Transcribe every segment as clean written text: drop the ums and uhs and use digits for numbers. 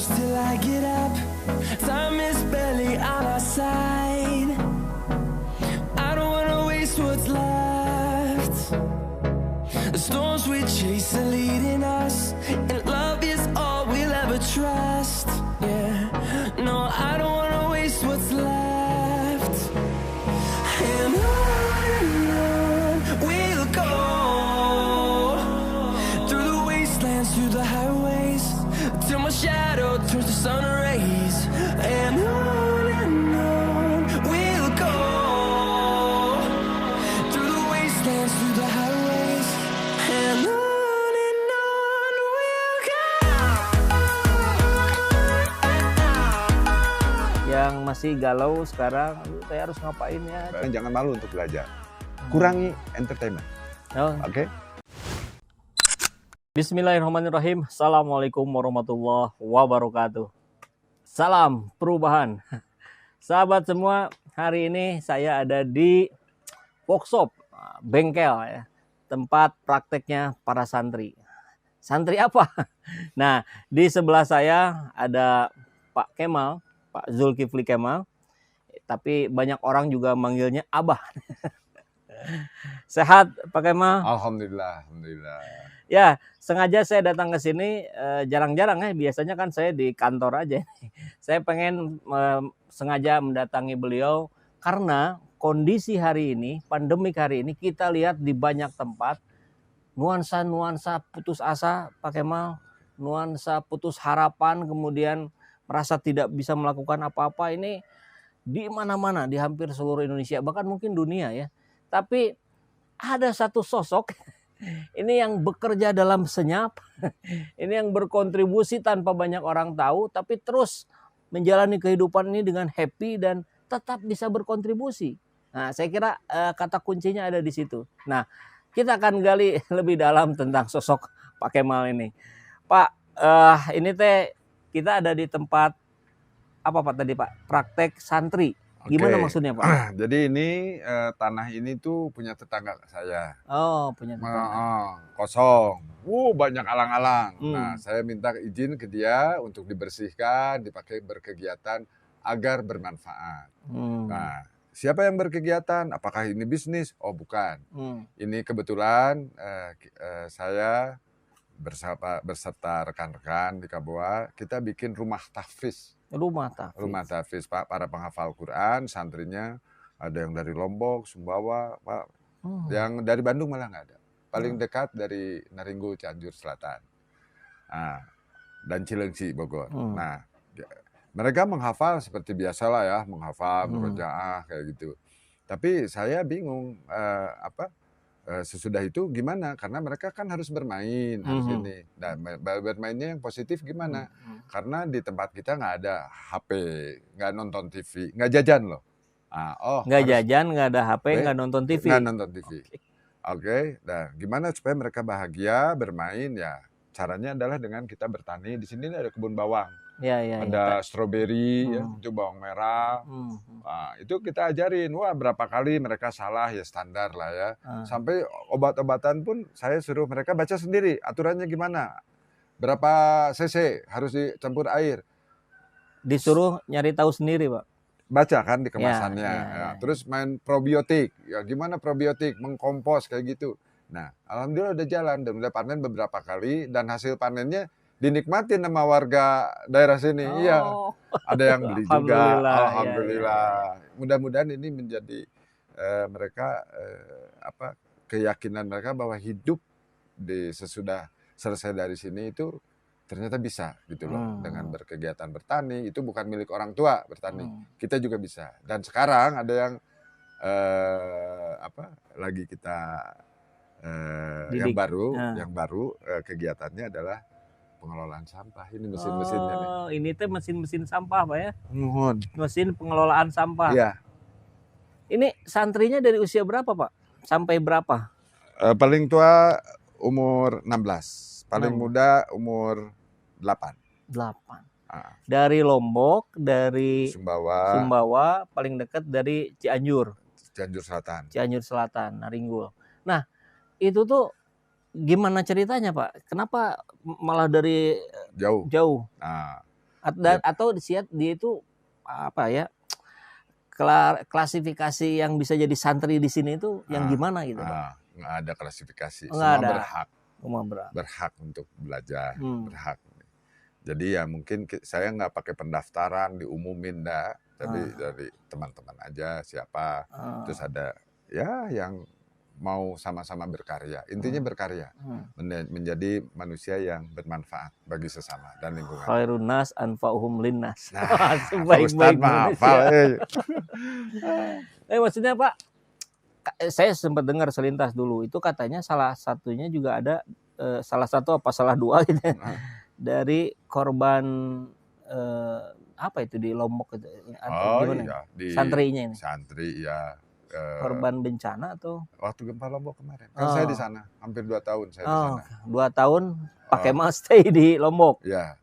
close till I get up. Time is barely on our side. I don't wanna waste what's left. The storms we chase are leading us, and love is all we'll ever trust. Yeah, no, I don't wanna waste what's left. And on we'll go, through the wastelands, through the highways, till my shadow turns to sun rays. And on we'll go, through the wastelands, through the highways, and on we'll go. Yang masih galau sekarang, saya harus ngapain ya? Jangan malu untuk belajar. Kurangi entertainment. Oh. Oke? Bismillahirrahmanirrahim. Assalamualaikum warahmatullahi wabarakatuh. Salam perubahan. Sahabat semua, hari ini saya ada di workshop, bengkel ya, tempat prakteknya para santri. Santri apa? Nah, di sebelah saya ada Pak Kemal, Pak Zulkifli Kemal. Tapi banyak orang juga manggilnya Abah. Sehat Pak Kemal? Alhamdulillah, alhamdulillah. Ya, sengaja saya datang ke sini, jarang-jarang ya. Biasanya kan saya di kantor aja. Saya pengen sengaja mendatangi beliau karena kondisi hari ini, pandemik hari ini, kita lihat di banyak tempat nuansa-nuansa putus asa, Pak Kemal, nuansa putus harapan, kemudian merasa tidak bisa melakukan apa-apa. Ini di mana-mana, di hampir seluruh Indonesia, bahkan mungkin dunia ya. Tapi ada satu sosok ini yang bekerja dalam senyap, ini yang berkontribusi tanpa banyak orang tahu, tapi terus menjalani kehidupan ini dengan happy dan tetap bisa berkontribusi. Nah, saya kira kata kuncinya ada di situ. Nah, kita akan gali lebih dalam tentang sosok Pak Kemal ini. Pak, ini teh kita ada di tempat apa Pak tadi Pak? Praktek santri. Gimana maksudnya Pak? Jadi ini tanah ini tuh punya tetangga saya. Oh, punya tetangga. Kosong. Banyak alang-alang. Nah, saya minta izin ke dia untuk dibersihkan, dipakai berkegiatan agar bermanfaat. Nah, siapa yang berkegiatan? Apakah ini bisnis? Oh, bukan. Ini kebetulan saya berserta rekan-rekan di Kaboa, kita bikin rumah tahfiz. Rumah tahfiz, Pak, para penghafal Quran, santrinya ada yang dari Lombok, Sumbawa, Pak. Yang dari Bandung malah nggak ada. Paling dekat dari Naringgo, Cianjur Selatan. Nah, dan Cilengsi, Bogor. Nah, mereka menghafal seperti biasalah ya, menghafal, murojaah kayak gitu. Tapi saya bingung sesudah itu gimana? Karena mereka kan harus bermain harus ini. Dan bermainnya yang positif gimana? Karena di tempat kita nggak ada HP, nggak nonton TV, nggak jajan loh. Nggak jajan, nggak ada HP, nggak nonton TV. Nggak nonton TV. Oke. Nah, gimana supaya mereka bahagia bermain ya? Caranya adalah dengan kita bertani. Di sini ada kebun bawang. Ada stroberi, itu bawang merah. Nah, itu kita ajarin. Wah, berapa kali mereka salah ya standar lah ya. Sampai obat-obatan pun saya suruh mereka baca sendiri. Aturannya gimana? Berapa cc harus dicampur air? Disuruh nyari tahu sendiri, Pak. Baca kan di kemasannya. Terus main probiotik. Ya gimana probiotik? Mengkompos kayak gitu. Nah, alhamdulillah udah jalan dan udah panen beberapa kali dan hasil panennya dinikmatin sama warga daerah sini. Iya. Ada yang beli juga. Alhamdulillah. Mudah-mudahan ini menjadi mereka keyakinan mereka bahwa hidup sesudah selesai dari sini itu ternyata bisa gitu loh. Dengan berkegiatan bertani, itu bukan milik orang tua bertani. Kita juga bisa. Dan sekarang ada yang lagi kita yang baru kegiatannya adalah pengelolaan sampah. Ini mesin-mesinnya nih. Ini teh mesin-mesin sampah, Pak ya? Mohon. Mesin pengelolaan sampah. Iya. Ini santrinya dari usia berapa, Pak? Sampai berapa? Paling tua umur 16. Paling muda umur 8. 8. Dari Lombok, dari Sumbawa, paling dekat dari Cianjur. Cianjur Selatan, Naringgul. Nah, itu tuh gimana ceritanya Pak? Kenapa malah dari jauh? Nah, Atau dia itu apa ya? Klasifikasi yang bisa jadi santri di sini itu yang gimana gitu, Pak? Nggak ada klasifikasi, Nggak semua ada. berhak untuk belajar, berhak. Jadi ya mungkin saya nggak pakai pendaftaran diumumin, tapi dari teman-teman aja siapa, terus ada ya yang mau sama-sama berkarya, intinya berkarya, menjadi manusia yang bermanfaat bagi sesama dan lingkungan. Khairun nas anfa'uhum linnas. Nah, sebaik-baik manusia. Maksudnya Pak, saya sempat dengar selintas dulu, itu katanya salah satunya juga ada salah satu apa salah dua gitu ya, dari korban apa itu di Lombok itu atau gimana? Iya, di santrinya ini. Santri ya. Korban bencana atau waktu gempa Lombok kemarin. Kan saya di sana, hampir 2 tahun saya di sana. 2 tahun pakai mal stay di Lombok. Ya,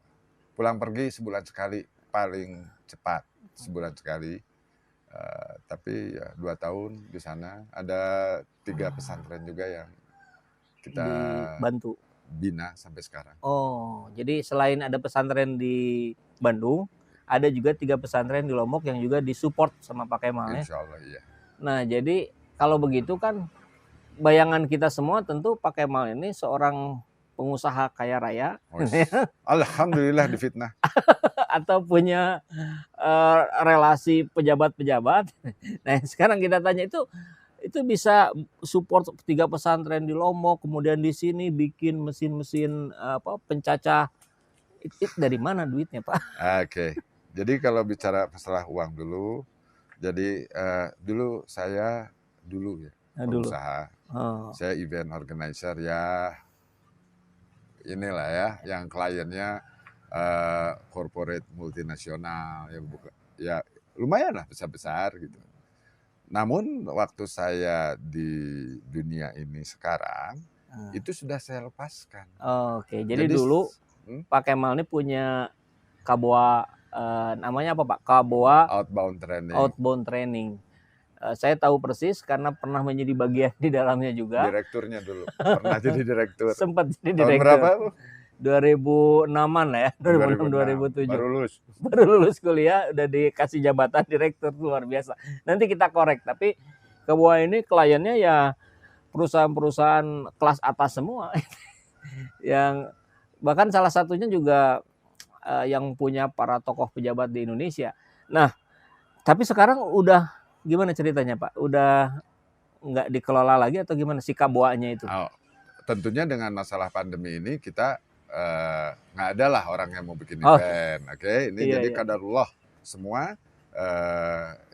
pulang pergi sebulan sekali, paling cepat sebulan sekali. Tapi ya 2 tahun di sana. Ada 3 pesantren juga yang kita bantu bina sampai sekarang. Oh, jadi selain ada pesantren di Bandung, ada juga 3 pesantren di Lombok yang juga disupport sama Pak Kemal ya. Insya Allah iya. Nah, jadi kalau begitu kan bayangan kita semua tentu Pak Kemal ini seorang pengusaha kaya raya. Alhamdulillah difitnah. Atau punya relasi pejabat-pejabat. Nah, sekarang kita tanya itu bisa support 3 pesantren di Lombok, kemudian di sini bikin mesin-mesin pencacah. Itu dari mana duitnya, Pak? Oke. Jadi kalau bicara masalah uang dulu, jadi dulu saya pengusaha, saya event organizer ya, inilah ya, yang kliennya corporate multinasional ya lumayan lah besar-besar gitu. Namun waktu saya di dunia ini sekarang itu sudah saya lepaskan. Oke, jadi dulu Pak Kemal ini punya Kaboa. Namanya apa Pak? Kaboa Outbound Training. Saya tahu persis karena pernah menjadi bagian di dalamnya juga. Direkturnya dulu. Pernah jadi direktur. Sempat jadi direktur. Tahun berapa? 2006-an lah ya. 2006, 2007. Baru lulus kuliah udah dikasih jabatan direktur, luar biasa. Nanti kita korek. Tapi Kaboa ini kliennya ya perusahaan-perusahaan kelas atas semua. Yang bahkan salah satunya juga yang punya para tokoh pejabat di Indonesia. Nah, tapi sekarang udah gimana ceritanya Pak? Udah nggak dikelola lagi atau gimana si Kaboanya itu? Tentunya dengan masalah pandemi ini kita nggak ada lah orang yang mau bikin event. Oke, ini jadi qadarullah semua.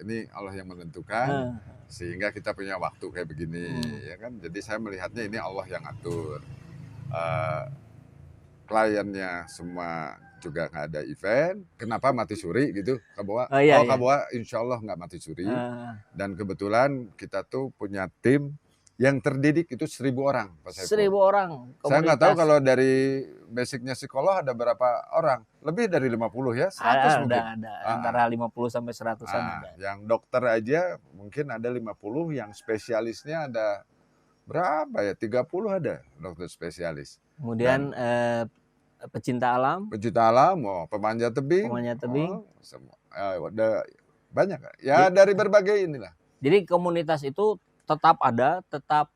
Ini Allah yang menentukan sehingga kita punya waktu kayak begini, ya kan? Jadi saya melihatnya ini Allah yang atur. Kliennya semua juga nggak ada event, kenapa mati suri gitu Kaboa? Kaboa insya Allah nggak mati suri. Dan kebetulan kita tuh punya tim yang terdidik itu 1.000 orang. 1.000 orang. Komunitas. Saya nggak tahu kalau dari basicnya psikolog ada berapa orang, lebih dari 50 ya, 100 mungkin. Ada antara 50 sampai 100-an. Yang dokter aja mungkin ada 50, yang spesialisnya ada berapa ya? 30 ada dokter spesialis. Kemudian pecinta alam, pemanjat tebing, semua. Ada banyak ya dari berbagai inilah. Jadi komunitas itu tetap ada, tetap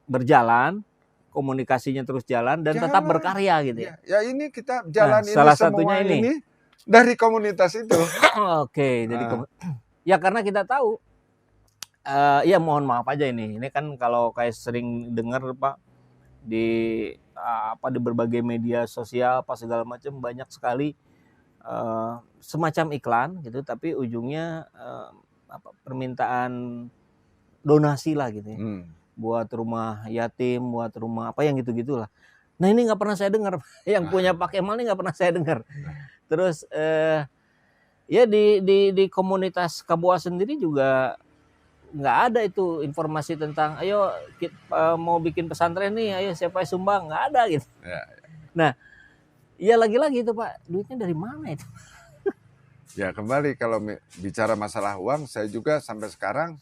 berjalan, komunikasinya terus jalan dan tetap berkarya gitu ya. Ya ini kita jalan ini salah semua satunya ini dari komunitas itu. Oke, jadi ya karena kita tahu. Ya mohon maaf aja ini kan kalau kayak sering dengar Pak di berbagai media sosial apa segala macam banyak sekali semacam iklan gitu, tapi ujungnya permintaan donasi lah gitu ya, buat rumah yatim, buat rumah apa yang gitu-gitulah. Nah ini nggak pernah saya dengar, yang punya Pak Kemal ini nggak pernah saya dengar. Terus ya di komunitas Kaboa sendiri juga nggak ada itu informasi tentang ayo mau bikin pesantren nih, ayo siapa yang sumbang, nggak ada gitu. Nah ya lagi-lagi itu Pak, duitnya dari mana itu? Ya kembali kalau bicara masalah uang, saya juga sampai sekarang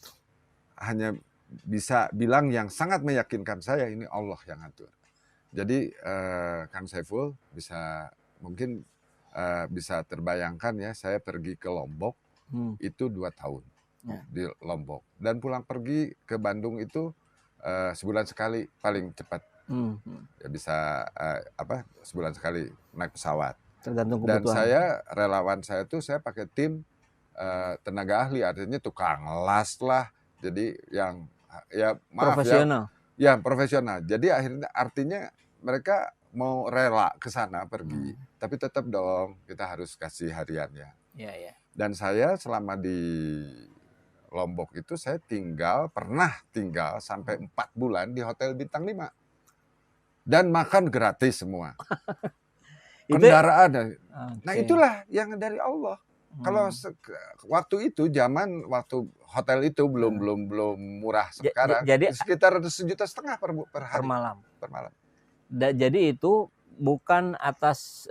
hanya bisa bilang yang sangat meyakinkan saya ini Allah yang atur. Jadi Kang Saiful mungkin bisa terbayangkan ya, saya pergi ke Lombok itu 2 tahun di Lombok, dan pulang pergi ke Bandung itu sebulan sekali paling cepat. Ya bisa sebulan sekali naik pesawat. Tergantung Dan kebutuhan. relawan saya tuh saya pakai tim tenaga ahli, artinya tukang las lah. Jadi yang ya maaf Profesional. ya profesional. Jadi artinya mereka mau rela ke sana pergi, tapi tetap dong kita harus kasih hariannya. Iya. Dan saya selama di Lombok itu saya pernah tinggal sampai 4 bulan di hotel bintang 5. Dan makan gratis semua. Kendaraan. Nah itulah yang dari Allah. Kalau waktu itu waktu hotel itu belum murah sekarang. Jadi sekitar 1,5 juta per hari. Per malam. Jadi itu bukan atas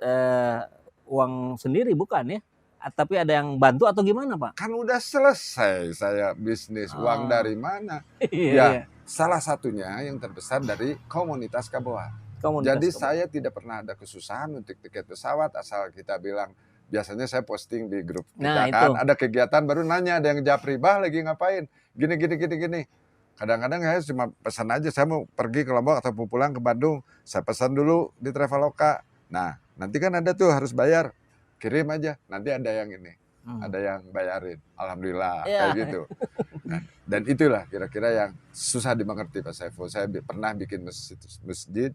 uang sendiri, bukan ya? Tapi ada yang bantu atau gimana, Pak? Kan udah selesai saya bisnis, uang dari mana? Iya. Salah satunya yang terbesar dari komunitas Kaboa. Jadi saya tidak pernah ada kesusahan untuk tiket pesawat, asal kita bilang. Biasanya saya posting di grup kita kan, ada kegiatan baru nanya, ada yang japri, bah lagi ngapain? Gini. Kadang-kadang saya cuma pesan aja, saya mau pergi ke Lombok atau mau pulang ke Bandung, saya pesan dulu di Traveloka. Nah, nanti kan ada tuh harus bayar, kirim aja, nanti ada yang ini, ada yang bayarin. Alhamdulillah, kayak gitu. Nah, dan itulah kira-kira yang susah dimengerti Pak Saiful. Saya pernah bikin masjid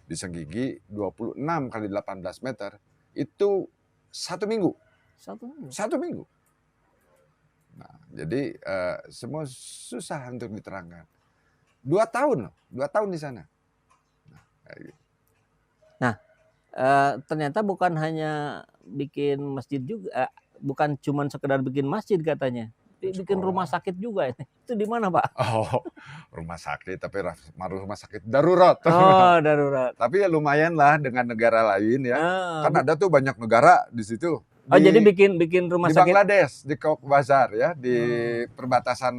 di Senggigi 26 kali 18 meter, itu 1 minggu. 1 minggu. Nah, jadi semua susah untuk diterangkan. 2 tahun di sana. Nah, kayak gitu. Nah, ternyata bukan hanya bikin masjid juga, bukan cuma sekedar bikin masjid katanya. Bikin rumah sakit juga. Itu di mana, Pak? Oh, rumah sakit, tapi rumah sakit darurat. Oh, darurat. Tapi ya lumayan lah dengan negara lain ya. Kan ada tuh banyak negara di situ. Jadi bikin rumah sakit di Bangladesh, di Cox's Bazar ya, di perbatasan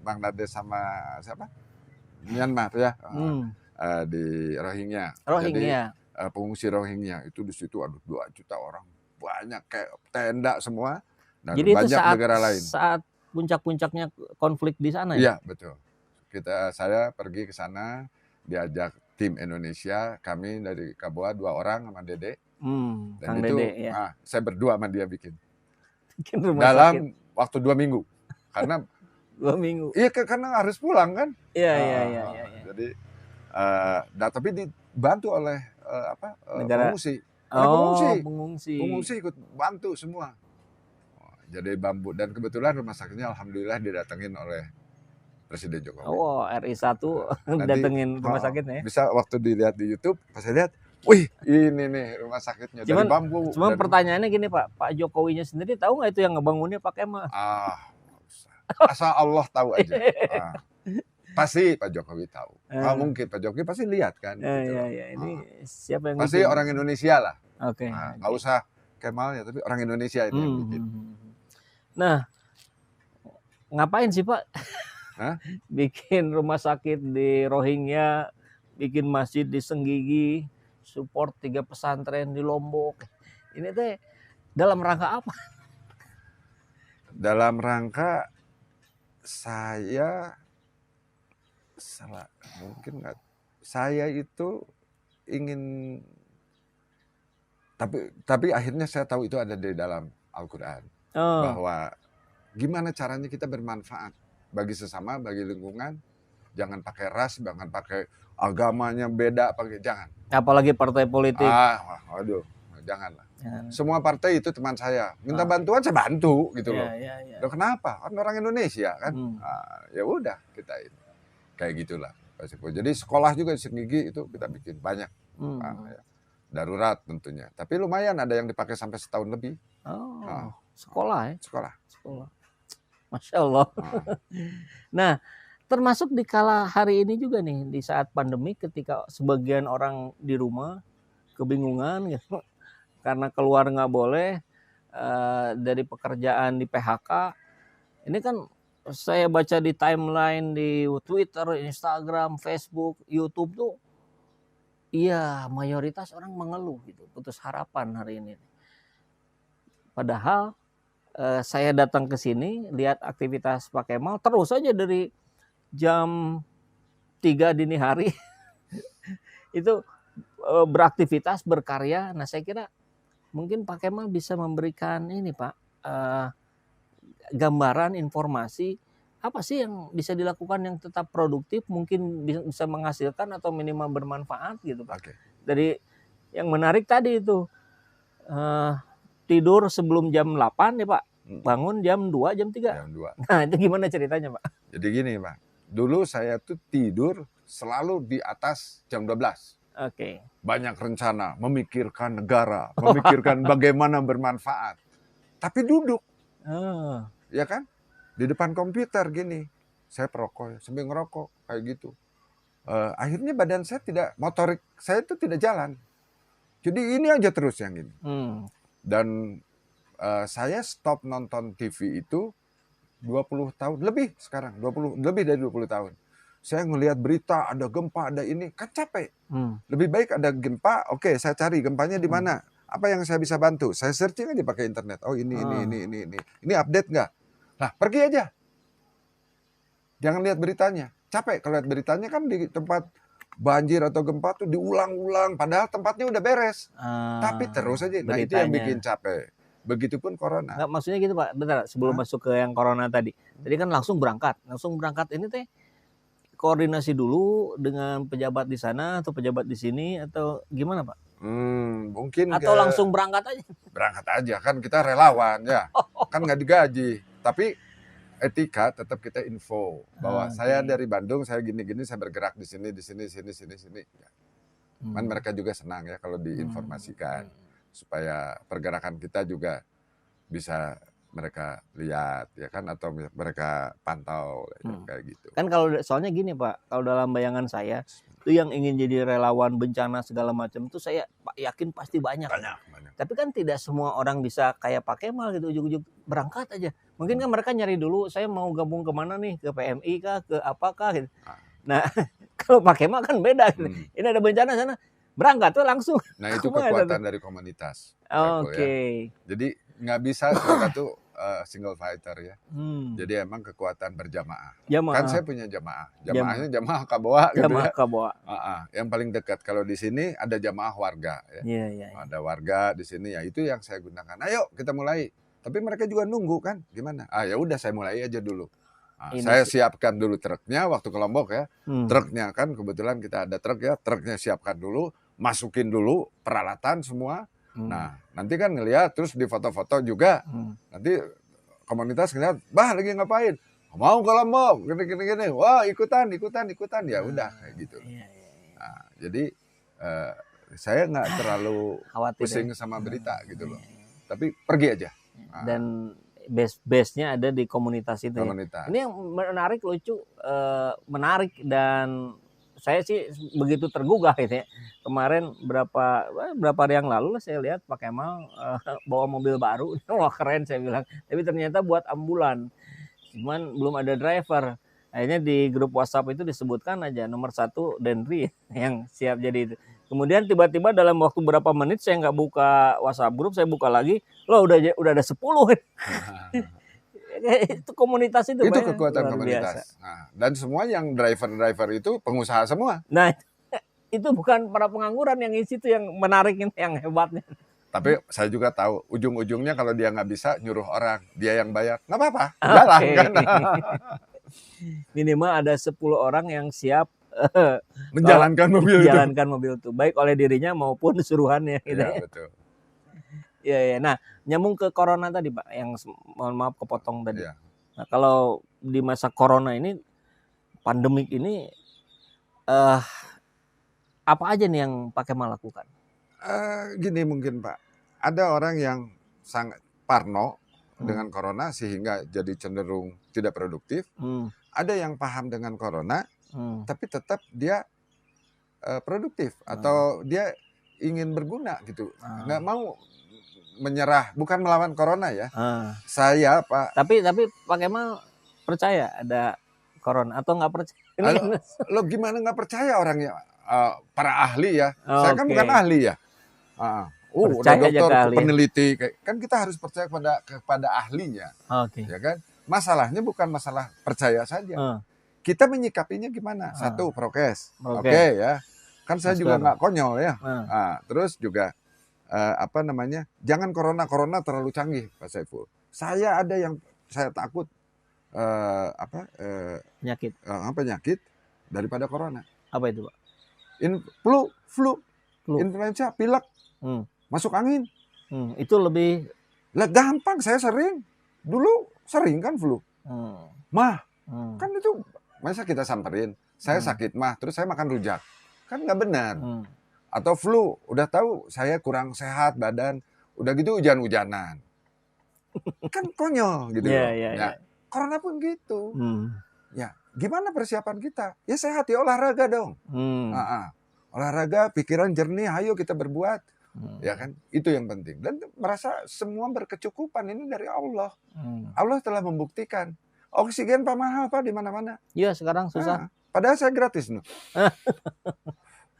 Bangladesh sama siapa? Myanmar ya. Di Rohingya. Jadi pengungsi Rohingya itu di situ 2 juta orang. Banyak kayak tenda semua. Dan jadi banyak itu negara lain. Saat puncak-puncaknya konflik di sana ya? Iya, betul. Saya pergi ke sana, diajak tim Indonesia, kami dari Kaboa 2 orang sama Dede. Dan Kang itu Dede, ya. saya berdua sama dia bikin rumah dalam waktu 2 minggu. Karena 2 minggu. Iya, karena harus pulang kan. Iya. Jadi tapi dibantu oleh negara pengungsi. Pengungsi ikut bantu semua. Jadi bambu, dan kebetulan rumah sakitnya alhamdulillah didatengin oleh Presiden Jokowi. Oh, RI1 datengin rumah sakitnya. Bisa waktu dilihat di YouTube, pas saya lihat, wih ini nih rumah sakitnya dari bambu. Cuman pertanyaannya gini Pak Jokowinya sendiri tahu nggak itu yang ngebangunnya pakai mah? Asal Allah tahu aja. Pasti Pak Jokowi tahu. Mungkin Pak Jokowi pasti lihat kan. Iya. Ini siapa yang pasti bikin? Orang Indonesia lah. Oke. Nggak usah Kemal ya, tapi orang Indonesia itu yang bikin. Nah, ngapain sih Pak? Bikin rumah sakit di Rohingya, bikin masjid di Senggigi, support 3 pesantren di Lombok. Ini teh dalam rangka apa? Dalam rangka saya itu ingin, tapi akhirnya saya tahu itu ada di dalam Al-Quran. Bahwa gimana caranya kita bermanfaat bagi sesama, bagi lingkungan. Jangan pakai ras, jangan pakai agamanya beda, jangan. Apalagi partai politik. Aduh, janganlah. Semua partai itu teman saya. Minta bantuan saya bantu gitu loh. Loh kenapa? Kan orang Indonesia kan. Ya udah kita ini. Kayak gitulah. Jadi sekolah juga di Senggigi itu kita bikin banyak. Darurat tentunya. Tapi lumayan ada yang dipakai sampai setahun lebih. Sekolah ya? Sekolah. Masya Allah. Nah, termasuk di kala hari ini juga nih, di saat pandemi ketika sebagian orang di rumah kebingungan gitu, karena keluar nggak boleh, dari pekerjaan di PHK. Ini kan saya baca di timeline di Twitter, Instagram, Facebook, YouTube tuh, iya mayoritas orang mengeluh gitu, putus harapan hari ini. Padahal saya datang ke sini lihat aktivitas Pak Kemal terus aja dari jam 3 dini hari itu beraktivitas, berkarya. Nah saya kira mungkin Pak Kemal bisa memberikan ini Pak, gambaran, informasi apa sih yang bisa dilakukan yang tetap produktif, mungkin bisa menghasilkan atau minimal bermanfaat gitu Pak. Oke. Dari yang menarik tadi itu tidur sebelum jam 8 ya Pak, bangun jam 2, jam 3. Jam 2. Nah itu gimana ceritanya Pak? Jadi gini Pak, dulu saya tuh tidur selalu di atas jam 12. Oke. Banyak rencana, memikirkan negara, memikirkan bagaimana bermanfaat. Tapi duduk, ya kan? Di depan komputer gini. Saya perokok, sambil ngerokok, kayak gitu. Akhirnya badan saya tidak, motorik saya itu tidak jalan. Jadi ini aja terus yang ini. Dan saya stop nonton TV itu 20 tahun, lebih sekarang, lebih dari 20 tahun. Saya ngelihat berita, ada gempa, ada ini, kan capek. Lebih baik ada gempa, oke, saya cari gempanya di mana. Apa yang saya bisa bantu? Saya searching aja pakai internet. Oh ini. Ini update nggak? Nah, pergi aja. Jangan lihat beritanya. Capek kalau lihat beritanya kan di tempat banjir atau gempa tuh diulang-ulang. Padahal tempatnya udah beres. Tapi terus aja. Nah itu yang bikin capek. Begitupun corona. Nggak, maksudnya gitu Pak, bentar sebelum masuk ke yang corona tadi. Tadi kan langsung berangkat. Langsung berangkat ini teh koordinasi dulu dengan pejabat di sana atau pejabat di sini atau gimana Pak? Mungkin atau langsung berangkat aja? Berangkat aja, kan kita relawan ya. Kan nggak digaji. Tapi etika tetap kita info bahwa saya dari Bandung, saya gini-gini, saya bergerak di sini. Man mereka juga senang ya kalau diinformasikan supaya pergerakan kita juga bisa mereka lihat ya kan, atau mereka pantau kayak gitu. Kan kalau soalnya gini Pak, kalau dalam bayangan saya itu yang ingin jadi relawan bencana segala macam itu saya yakin pasti banyak. Tapi kan tidak semua orang bisa kayak Pak Kemal gitu ujug-ujug berangkat aja. Mungkin kan mereka nyari dulu, saya mau gabung kemana nih, ke PMI kah, ke apakah gitu. Nah kalau Pak Kemal kan beda gitu. Ini ada bencana sana, berangkat tuh langsung. Nah itu kekuatan dari komunitas. Oke. Ya. Jadi nggak bisa kita tuh single fighter ya. Jadi emang kekuatan berjamaah. Kan saya punya jamaah. Jamaahnya jamaah Kaboa gitu ya. Kaboa. Yang paling dekat kalau di sini ada jamaah warga ya. Iya. Ada warga di sini ya, itu yang saya gunakan. Ayo kita mulai. Tapi mereka juga nunggu kan, gimana? Ya udah saya mulai aja dulu. Saya siapkan dulu truknya waktu ke Lombok ya. Truknya kan kebetulan kita ada truk ya. Truknya siapkan dulu, masukin dulu peralatan semua. Nah, nanti kan ngelihat terus di foto-foto juga. Nanti komunitas ngelihat, "Bah, lagi ngapain?" "Mau ke Lombok." Gini. Wah, ikutan. Ya udah kayak gitu. Nah, jadi saya nggak terlalu pusing sama berita gitu loh. Tapi pergi aja. Dan base-nya ada di komunitas itu. Komunitas. Ini yang menarik, lucu, menarik, dan saya sih begitu tergugah gitu ya. Kemarin berapa hari yang lalu lah saya lihat Pak Kemal bawa mobil baru. Wah keren saya bilang. Tapi ternyata buat ambulan. Cuman belum ada driver. Akhirnya di grup WhatsApp itu disebutkan aja nomor 1 Denri yang siap jadi itu. Kemudian tiba-tiba dalam waktu berapa menit saya nggak buka WhatsApp grup, saya buka lagi, loh udah ada 10. Itu komunitas itu kekuatan komunitas. Nah, dan semua yang driver itu pengusaha semua. Nah itu bukan para pengangguran yang isi, itu yang menarik, yang hebatnya. Tapi saya juga tahu ujung-ujungnya kalau dia nggak bisa nyuruh orang, dia yang bayar, nggak apa-apa, jalan kan. Minimal ada 10 orang yang siap menjalankan mobil itu, baik oleh dirinya maupun suruhannya. Gitu ya. Betul. Iya. Nah, nyambung ke corona tadi Pak, yang mohon maaf kepotong tadi. Ya. Nah, kalau di masa corona ini, pandemik ini, apa aja nih yang Pak Kemal lakukan? Gini mungkin Pak, ada orang yang sangat parno dengan corona sehingga jadi cenderung tidak produktif. Ada yang paham dengan corona, tapi tetap dia produktif atau dia ingin berguna gitu, nggak mau menyerah, bukan melawan corona ya. Saya Pak. Tapi Pak Kemal percaya ada corona atau nggak percaya? Lo gimana nggak percaya orangnya? Para ahli ya. Saya kan Oke. bukan ahli ya. Udah Percaya aja dokter, ke ahli. peneliti, kan kita harus percaya kepada ahlinya, Oke. ya kan? Masalahnya bukan masalah percaya saja. Kita menyikapinya gimana? Satu, prokes. Oke ya. Kan saya juga nggak konyol ya. Terus juga jangan corona terlalu canggih, Pak Saiful. Saya ada yang saya takut penyakit daripada corona. Apa itu, Pak? Flu, influenza, pilek, masuk angin. Itu lebih gampang. Saya dulu sering kan flu, mah, kan itu masa kita samperin. Saya sakit mah, terus saya makan rujak, kan nggak benar. Atau flu, udah tahu saya kurang sehat badan, udah gitu hujan-hujanan, kan konyol gitu. Ya. Corona pun gitu. Ya, gimana persiapan kita? Ya sehat ya, olahraga dong. Olahraga, pikiran jernih, ayo kita berbuat. Ya kan, itu yang penting. Dan merasa semua berkecukupan, ini dari Allah. Allah telah membuktikan. Oksigen Pak mahal Pak di mana-mana. Iya, sekarang susah. Padahal saya gratis loh.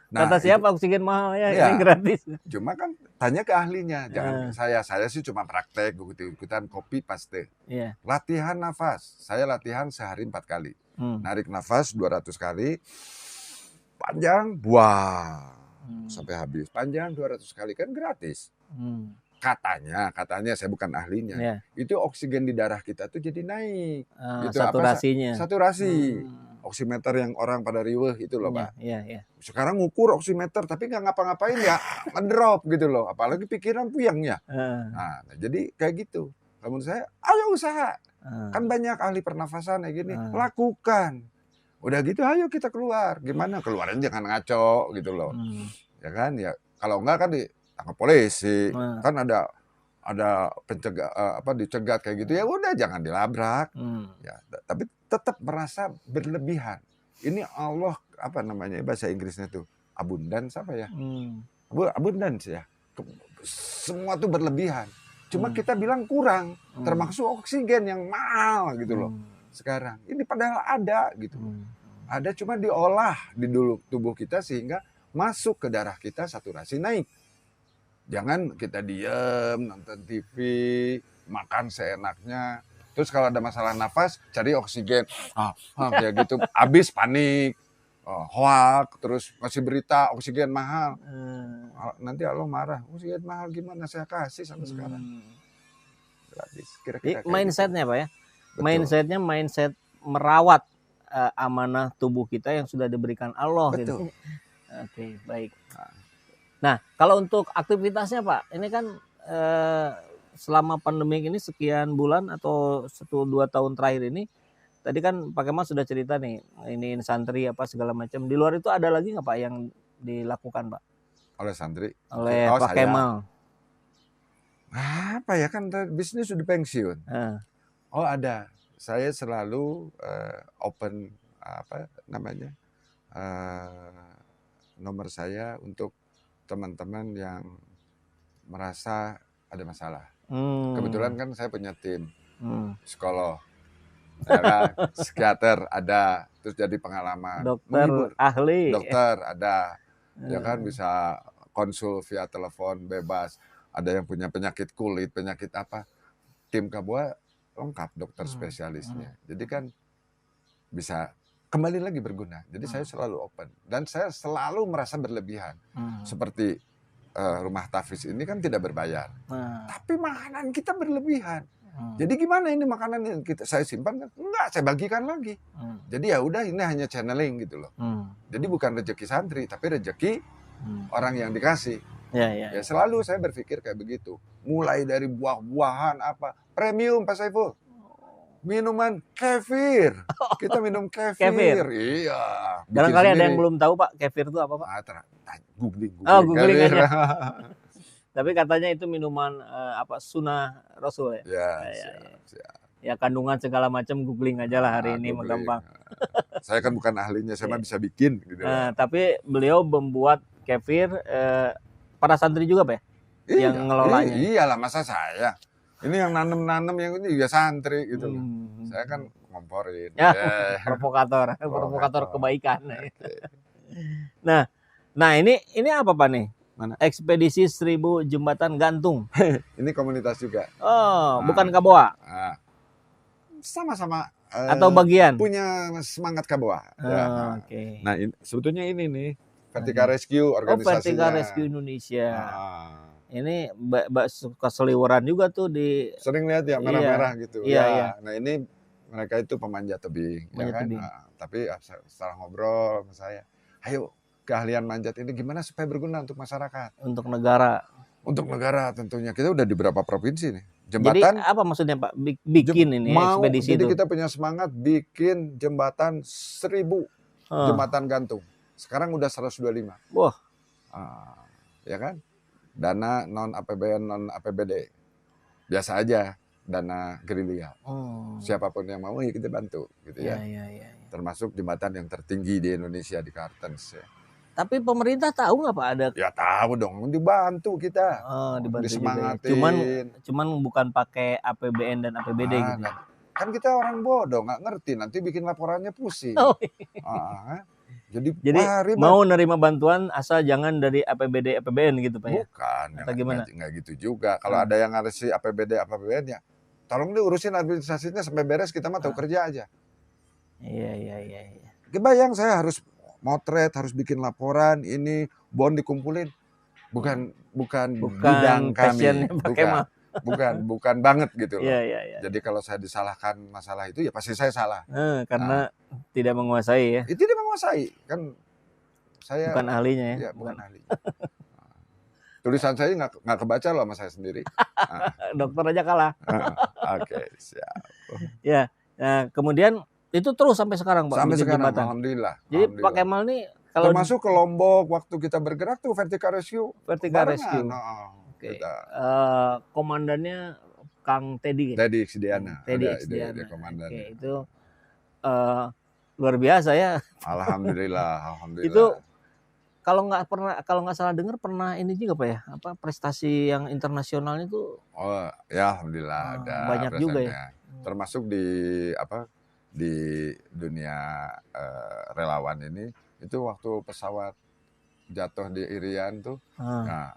Kata siapa oksigen mahal ya, ini gratis. Cuma kan tanya ke ahlinya, jangan saya sih cuma praktek ikutan copy paste. Latihan nafas, saya latihan sehari 4 kali. Narik nafas 200 kali, panjang, buang sampai habis. Panjang 200 kali, kan gratis. Katanya saya bukan ahlinya. Itu oksigen di darah kita tuh jadi naik. Gitu, saturasinya. Saturasi. Oximeter yang orang pada riweh itu loh, Pak. Iya. Sekarang ngukur oximeter tapi nggak ngapa-ngapain ya, ngedrop gitu loh. Apalagi pikiran puyeng ya. Nah, jadi kayak gitu. Menurut saya, ayo usaha. Kan banyak ahli pernafasan kayak gini. Lakukan. Udah gitu, ayo kita keluar. Gimana? Keluarnya jangan ngaco gitu loh. Ya kan? Ya kalau enggak kan ditangkap polisi. Kan ada dicegat kayak gitu. Ya udah jangan dilabrak. Ya, tapi tetap merasa berlebihan. Ini Allah bahasa Inggrisnya tuh abundance apa ya? Abundance ya. Semua tuh berlebihan. Cuma kita bilang kurang, termasuk oksigen yang mahal gitu loh. Sekarang ini padahal ada gitu. Ada, cuma diolah di tubuh kita sehingga masuk ke darah kita, saturasi naik. Jangan kita diem nonton TV, makan seenaknya. Terus kalau ada masalah nafas, cari oksigen. Kayak gitu, habis panik, hoak, terus ngasih berita oksigen mahal. Nanti Allah marah, oksigen mahal gimana saya kasih sampai sekarang. Gratis. Kira-kira mindsetnya gitu. Pak ya? Betul. Mindset merawat amanah tubuh kita yang sudah diberikan Allah. Betul. Gitu. Oke, baik. Nah, kalau untuk aktivitasnya Pak, ini kan selama pandemi ini sekian bulan atau 1-2 tahun terakhir ini, tadi kan Pak Kemal sudah cerita nih, ini santri apa segala macam. Di luar itu ada lagi nggak Pak yang dilakukan Pak? Oleh santri? Oleh Pak Kemal? Apa ya, kan bisnis sudah pensiun. Oh ada, saya selalu open nomor saya untuk teman-teman yang merasa ada masalah. Kebetulan kan saya punya tim, psikolog, ya kan? Psikiater ada, terus jadi pengalaman, dokter ahli, dokter ada, ya kan, bisa konsul via telepon bebas. Ada yang punya penyakit kulit, penyakit apa, tim Kabua lengkap dokter spesialisnya. Jadi kan bisa kembali lagi berguna. Jadi saya selalu open dan saya selalu merasa berlebihan. Seperti rumah tahfiz ini kan tidak berbayar, tapi makanan kita berlebihan. Jadi gimana ini makanan yang saya simpan? Enggak, saya bagikan lagi. Jadi ya udah, ini hanya channeling gitu loh. Jadi bukan rezeki santri, tapi rezeki orang yang dikasih. Ya selalu saya berpikir kayak begitu. Mulai dari buah-buahan apa premium Pak Saiful. Minuman kefir. Kita minum kefir. Iya. Barangkali ada yang belum tahu Pak, kefir itu apa Pak? Googling googling aja. Tapi katanya itu minuman sunnah Rasul ya. Ya kandungan segala macam googling aja lah hari ini gampang. Saya kan bukan ahlinya, saya mah bisa bikin gitu. Tapi beliau membuat kefir para santri juga Pak ya? Yang ngelolanya. Iyalah, masa saya. Ini yang nanem yang ini juga santri gitu loh. Saya kan ngomporin. Ya, provokator kebaikan. Nah ini apa Pak nih? Mana? Ekspedisi 1000 jembatan gantung. Ini komunitas juga. Oh, bukan Kaboa. Sama-sama. Atau bagian? Punya semangat Kaboa. Oke. Nah, sebetulnya ini nih Vertical Rescue organisasinya. Vertical Rescue Indonesia. Ini keseliweran juga tuh di. Sering lihat ya merah-merah gitu. Iya. Nah ini mereka itu pemanjat tebing, ya kan? Tapi setelah ngobrol sama saya, ayo keahlian manjat ini gimana supaya berguna untuk masyarakat? Untuk negara. Untuk negara tentunya. Kita udah di berapa provinsi nih? Jembatan. Jadi apa maksudnya Pak? Bikin ini ekspedisi jadi itu. kita punya semangat bikin jembatan 1000 jembatan gantung. Sekarang udah 125. Wah. Ya kan? Dana non APBN, non APBD. Biasa aja, dana gerilya. Siapapun yang mau ya kita bantu gitu ya. Iya. Termasuk jembatan yang tertinggi di Indonesia di Kartens ya. Tapi pemerintah tahu nggak Pak ada? Ya tahu dong, dibantu kita. Dibantu disemangatin. Juga. Cuman bukan pakai APBN dan APBD gitu. Kan kita orang bodoh, nggak ngerti. Nanti bikin laporannya pusing. Jadi mau nerima bantuan asal jangan dari APBD APBN gitu Pak ya? Bukan, atau gimana? Nggak gitu juga. Kalau ada yang ngasih APBD APBN ya, tolong diurusin administrasinya sampai beres, kita mah tahu kerja aja. Iya. Kebayang saya harus motret, harus bikin laporan, ini bon dikumpulin. Bukan bidang kami. Bukan banget gitu loh. Iya. Jadi kalau saya disalahkan masalah itu ya pasti saya salah. Karena tidak menguasai ya. Itu tidak menguasai. Kan saya bukan ahlinya ya. Bukan ahli. Tulisan saya nggak kebaca loh sama saya sendiri. Dokter aja kalah. Oke, siap. Ya. Nah, kemudian itu terus sampai sekarang Pak. Sampai sekarang, jembatan. alhamdulillah. Jadi Pak Kemal nih kalau termasuk ke Lombok waktu kita bergerak tuh Vertical Rescue. Rescue. Oke. Komandannya Kang Teddy. Teddy Xidiana. Teddy Xidiana. Oke, itu luar biasa ya. Alhamdulillah. Itu kalau nggak salah dengar pernah ini juga Pak ya, apa prestasi yang internasionalnya itu? Oh ya alhamdulillah ada banyak juga ya. Termasuk di dunia relawan ini itu waktu pesawat jatuh di Irian tuh, nah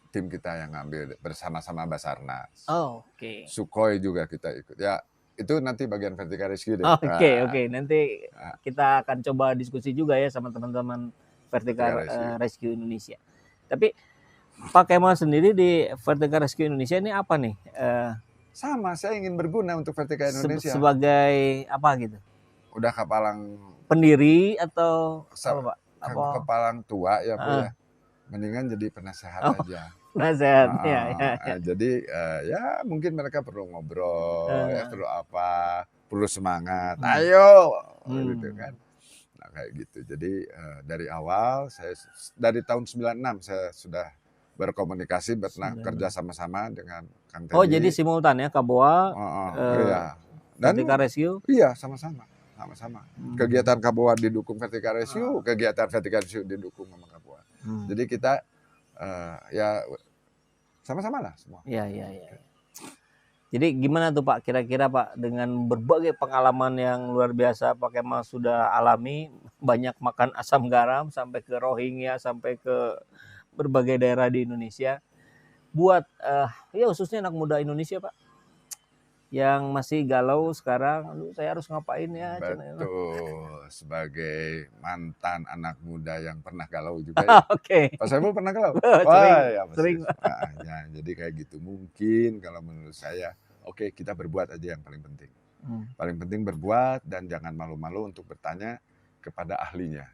tim kita yang ngambil bersama-sama Basarnas. Oke. Sukhoi juga kita ikut. Ya itu nanti bagian Vertical Rescue deh. Oke. Nanti kita akan coba diskusi juga ya sama teman-teman Vertical Rescue Indonesia. Tapi Pak Kemal sendiri di Vertical Rescue Indonesia ini apa nih? Sama, saya ingin berguna untuk Vertical Indonesia. Sebagai apa gitu? Udah kapalang pendiri atau apa Pak? Kepalang tua ya Pak ya. Mendingan jadi penasehat aja. Penasehat ya. Jadi ya mungkin mereka perlu ngobrol, ya perlu apa, perlu semangat. Ayo gitu kan. Nah kayak gitu. Jadi dari awal saya dari tahun 96 saya sudah berkomunikasi kerja sama-sama dengan Kang Teddy. Oh jadi simultan ya Kaboa. Iya. Dan Vertical Rescue? Iya sama-sama. Kegiatan Kaboa didukung Vertical Rescue, kegiatan Vertical Rescue didukung sama Kaboa. Jadi kita ya sama-sama lah semua. Iya. Jadi gimana tuh Pak kira-kira Pak dengan berbagai pengalaman yang luar biasa Pak Kemal sudah alami, banyak makan asam garam sampai ke Rohingya, sampai ke berbagai daerah di Indonesia, buat ya khususnya anak muda Indonesia Pak yang masih galau sekarang, saya harus ngapain ya? Betul, sebagai mantan anak muda yang pernah galau juga ya. Oke. Pak Saiful pernah galau? Sering. Ya, jadi kayak gitu. Mungkin kalau menurut saya, oke, kita berbuat aja yang paling penting. Paling penting berbuat dan jangan malu-malu untuk bertanya kepada ahlinya.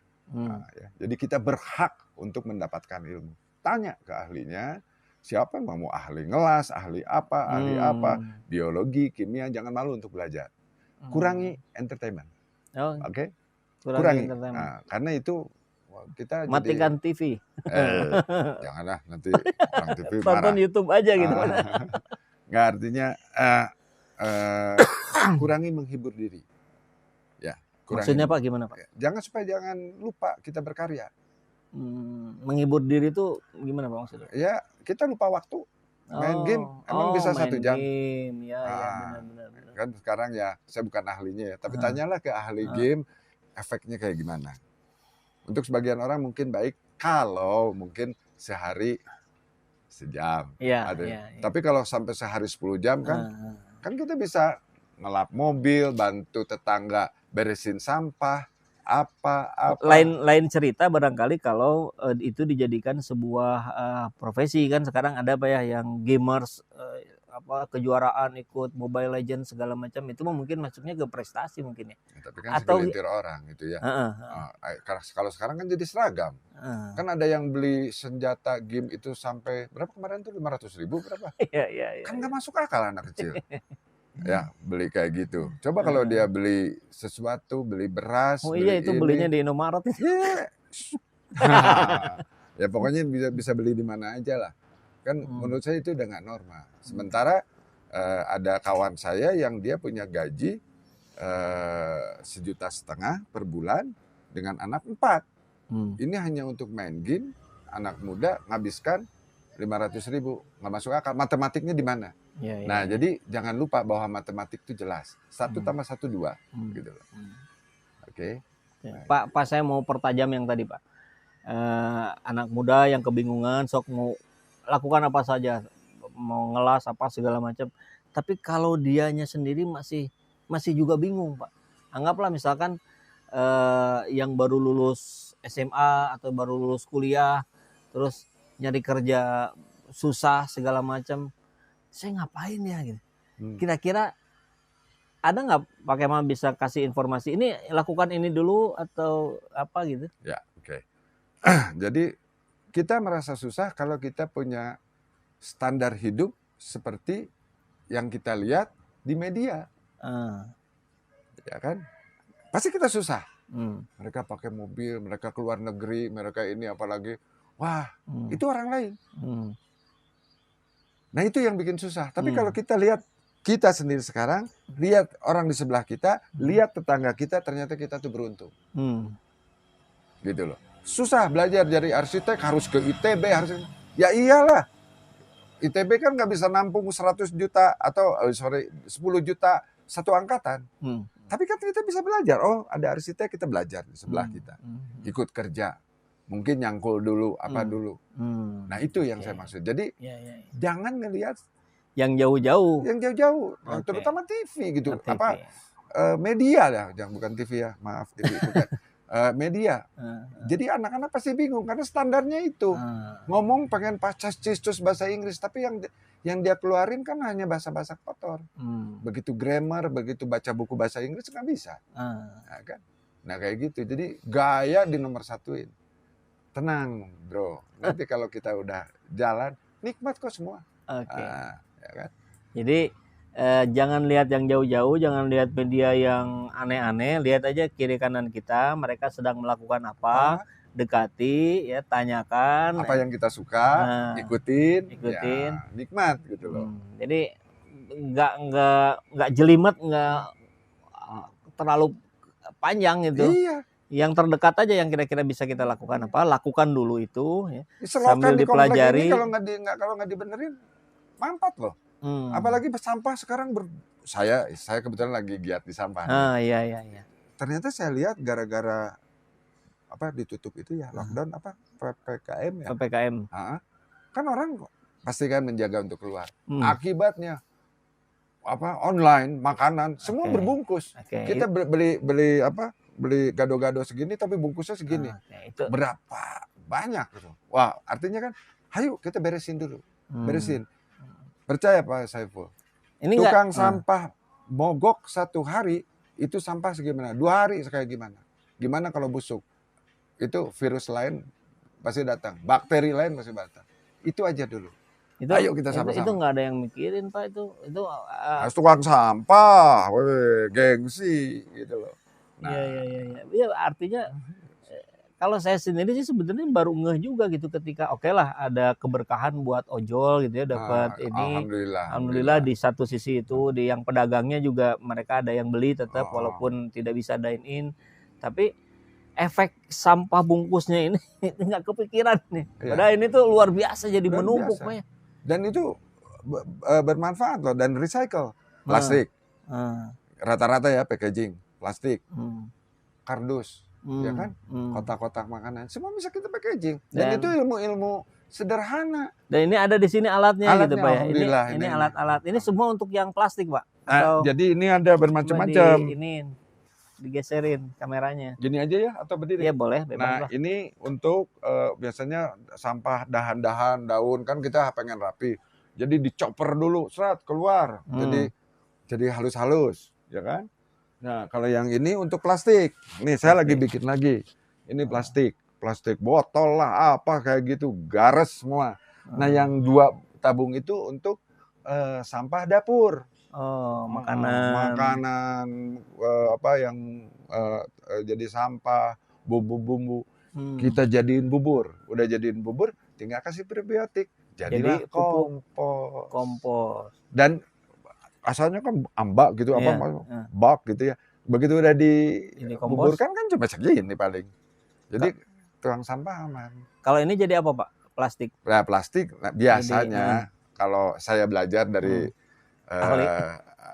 Ya. Jadi kita berhak untuk mendapatkan ilmu. Tanya ke ahlinya. Siapa yang mau ahli ngelas, ahli apa, biologi, kimia, jangan malu untuk belajar. Kurangi entertainment. Oke? Kurangi. Nah, karena itu kita matikan TV. Janganlah nanti orang TV marah. Tonton YouTube aja gitu. Nggak artinya kurangi menghibur diri. Ya, kurangi. Maksudnya Pak gimana Pak? Jangan lupa kita berkarya. Menghibur diri itu gimana Pak maksudnya? Ya kita lupa waktu. Main game emang bisa main 1 jam. game. Ya, Ah, benar. kan sekarang ya saya bukan ahlinya ya, tapi Ah. tanyalah ke ahli game efeknya kayak gimana. Untuk sebagian orang mungkin baik kalau mungkin sehari sejam. Iya, Ada. iya. Tapi kalau sampai sehari 10 jam kan, Ah. kan kita bisa ngelap mobil, bantu tetangga beresin sampah, apa. Lain cerita barangkali kalau itu dijadikan sebuah profesi kan sekarang ada apa ya yang gamers kejuaraan ikut Mobile Legends segala macam itu mungkin masuknya ke prestasi mungkin ya. Tapi kan Atau segelintir orang gitu ya. Kalau sekarang kan jadi seragam. Kan ada yang beli senjata game itu sampai berapa kemarin tuh 500.000 berapa? Iya. Kan nggak masuk akal anak kecil. Ya beli kayak gitu. Coba kalau dia beli sesuatu, beli beras. Oh iya itu belinya di Indomaret. Yeah. Ya pokoknya bisa beli di mana aja lah. Kan menurut saya itu udah nggak normal. Sementara ada kawan saya yang dia punya gaji 1,5 juta per bulan dengan anak 4. Ini hanya untuk main game, anak muda ngabiskan 500.000. Nggak masuk akal. Matematiknya di mana? Nah, jadi jangan lupa bahwa matematik itu jelas. 1 tambah 1 2 gitu loh. Oke. Pak, saya mau pertajam yang tadi, Pak. Anak muda yang kebingungan sok mau lakukan apa saja, mau ngelas apa segala macam. Tapi kalau dianya sendiri masih juga bingung, Pak. Anggaplah misalkan yang baru lulus SMA atau baru lulus kuliah terus nyari kerja susah segala macam. Saya ngapain ya gitu. Kira-kira ada nggak Pak Kemal bisa kasih informasi ini lakukan ini dulu atau apa gitu? Ya, oke. Jadi kita merasa susah kalau kita punya standar hidup seperti yang kita lihat di media. Ya kan? Pasti kita susah. Mereka pakai mobil, mereka keluar negeri, mereka ini apalagi. Wah, itu orang lain. Nah itu yang bikin susah. Tapi kalau kita lihat kita sendiri sekarang, lihat orang di sebelah kita, lihat tetangga kita, ternyata kita tuh beruntung. Gitu loh. Susah belajar jadi arsitek harus ke ITB, ya iyalah. ITB kan nggak bisa nampung 100 juta atau 10 juta satu angkatan. Tapi kan kita bisa belajar. Oh ada arsitek kita belajar di sebelah kita. Ikut kerja. Mungkin nyangkul dulu, apa dulu. Nah itu yang saya maksud. Jadi jangan ngelihat yang jauh-jauh. Yang jauh-jauh, terutama TV gitu. TV. Media lah, jangan bukan TV ya, maaf TV bukan. Media. Jadi anak-anak pasti bingung karena standarnya itu. Ngomong pengen pacas-cistus bahasa Inggris, tapi yang dia keluarin kan hanya bahasa-bahasa kotor. Begitu grammar, begitu baca buku bahasa Inggris nggak bisa. Nah, kan? Nah kayak gitu. Jadi gaya di nomor satuin. Tenang bro, nanti kalau kita udah jalan, nikmat kok semua. Oke. Ya kan? Jadi jangan lihat yang jauh-jauh, jangan lihat media yang aneh-aneh, lihat aja kiri kanan kita, mereka sedang melakukan apa, dekati, ya tanyakan. Apa yang kita suka, ikutin. Ya, nikmat gitu loh. Jadi nggak jelimet, nggak terlalu panjang gitu. Iya. Yang terdekat aja yang kira-kira bisa kita lakukan apa, lakukan dulu itu ya. Sambil dipelajari. Kalau nggak dibenerin, mampat loh. Apalagi sampah sekarang saya kebetulan lagi giat di sampah. Iya. Ternyata saya lihat gara-gara apa ditutup itu ya lockdown apa PPKM ya. PPKM. Kan orang pasti kan menjaga untuk keluar. Akibatnya apa online makanan semua berbungkus. Kita beli gado-gado segini tapi bungkusnya segini. Itu. Berapa banyak gitu. Wah, artinya kan ayo kita beresin dulu. Beresin. Percaya Pak Saiful. Ini tukang sampah mogok 1 hari itu sampah segimana? 2 hari kayak gimana? Gimana kalau busuk? Itu virus lain pasti datang, bakteri lain pasti datang. Itu aja dulu. Ayo kita sama-sama. Itu nggak ada yang mikirin Pak itu tukang sampah, gengsi gitu loh. Nah, iya artinya kalau saya sendiri sih sebenarnya baru ngeh juga gitu ketika oke lah ada keberkahan buat ojol gitu ya dapat ini. Alhamdulillah di satu sisi itu di yang pedagangnya juga mereka ada yang beli tetap walaupun tidak bisa dine in. Tapi efek sampah bungkusnya ini nggak kepikiran nih. Padahal ini tuh luar biasa jadi menumpuk. Dan itu bermanfaat loh dan recycle. Plastik. Rata-rata ya packaging, plastik. Kardus, ya kan? Kotak-kotak makanan, semua bisa kita packaging. Dan itu ilmu-ilmu sederhana. Dan ini ada di sini alatnya gitu Pak ya. Alhamdulillah, Ini alat-alat. Ini semua untuk yang plastik Pak. Nah, jadi ini ada bermacam-macam. Ini digeserin kameranya. Gini aja ya atau berdiri? Iya boleh. Nah ini untuk biasanya sampah dahan-dahan, daun kan kita pengen rapi. Jadi dicoper dulu, serat keluar. Jadi halus-halus, ya kan? Nah kalau yang ini untuk plastik. Nih saya lagi bikin lagi. Ini plastik botol lah, apa kayak gitu, gares semua. Nah yang 2 tabung itu untuk sampah dapur. Makanan apa yang jadi sampah, bumbu-bumbu kita jadiin bubur. Udah jadiin bubur, tinggal kasih probiotik. Jadilah kompos. Dan asalnya kan ambak gitu, bak gitu ya. Begitu udah dibuburkan kan cuma segini paling. Jadi tuang sampah aman. Kalau ini jadi apa Pak? Plastik? Nah, plastik biasanya kalau saya belajar dari